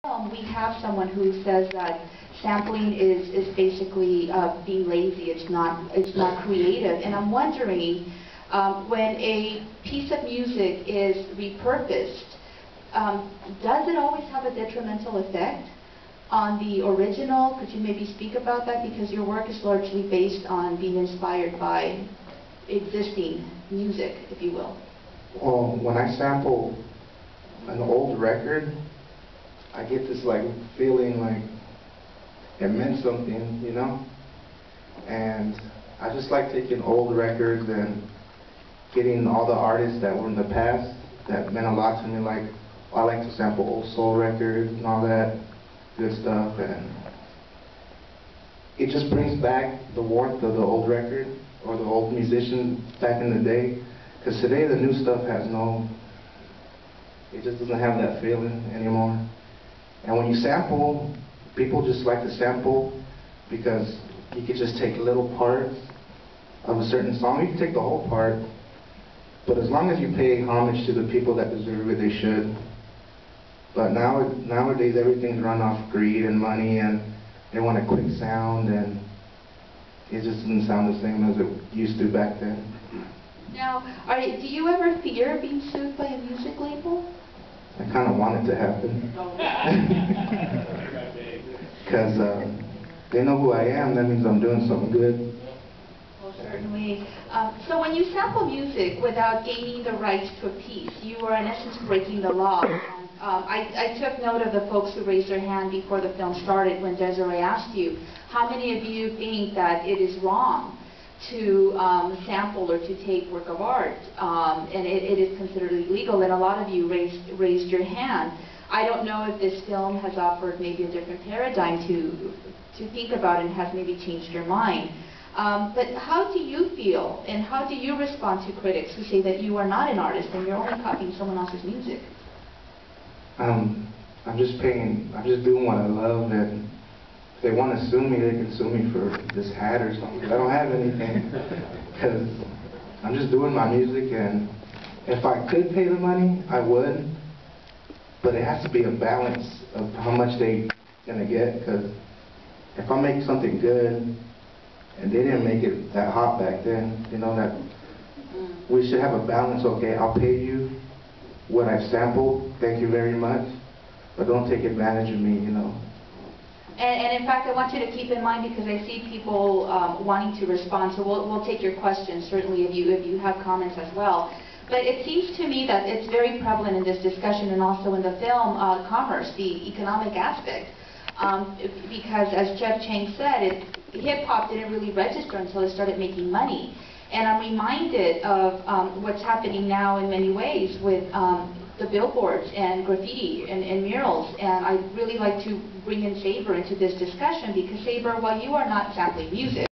We have someone who says that sampling is basically being lazy. It's not creative. And I'm wondering, when a piece of music is repurposed, does it always have a detrimental effect on the original? Could you maybe speak about that? Because your work is largely based on being inspired by existing music, if you will. Well, when I sample an old record, I get this feeling like it meant something, you know? And I just like taking old records and getting all the artists that were in the past that meant a lot to me. Like, I like to sample old soul records and all that good stuff, and it just brings back the warmth of the old record or the old musician back in the day. Because today the new stuff it just doesn't have that feeling anymore. And when you sample, people just like to sample because you could just take little parts of a certain song. You can take the whole part, but as long as you pay homage to the people that deserve it, they should. But nowadays everything's run off greed and money, and they want a quick sound, and it just doesn't sound the same as it used to back then. Now, do you ever fear being sued by a music label? I kind of want it to happen. Because they know who I am. That means I'm doing something good. Well, certainly. So when you sample music without gaining the rights to a piece, you are in essence breaking the law. I took note of the folks who raised their hand before the film started when Desiree asked you, how many of you think that it is wrong to sample or to take work of art, and it is considered illegal, and a lot of you raised your hand. I don't know if this film has offered maybe a different paradigm to think about and has maybe changed your mind. But how do you feel, and how do you respond to critics who say that you are not an artist and you're only copying someone else's music? I'm just doing what I love, and if they want to sue me, they can sue me for this hat or something. I don't have anything, because I'm just doing my music, and if I could pay the money, I would, but it has to be a balance of how much they're going to get, because if I make something good, and they didn't make it that hot back then, you know, that we should have a balance. Okay, I'll pay you what I've sampled, thank you very much, but don't take advantage of me, you know. And in fact, I want you to keep in mind, because I see people wanting to respond, so we'll take your questions, certainly, if you have comments as well. But it seems to me that it's very prevalent in this discussion and also in the film, commerce, the economic aspect. Because as Jeff Chang said, hip-hop didn't really register until it started making money. And I'm reminded of what's happening now in many ways with the billboards and graffiti and murals, and I'd really like to bring in Saber into this discussion, because Saber, while you are not sampling music,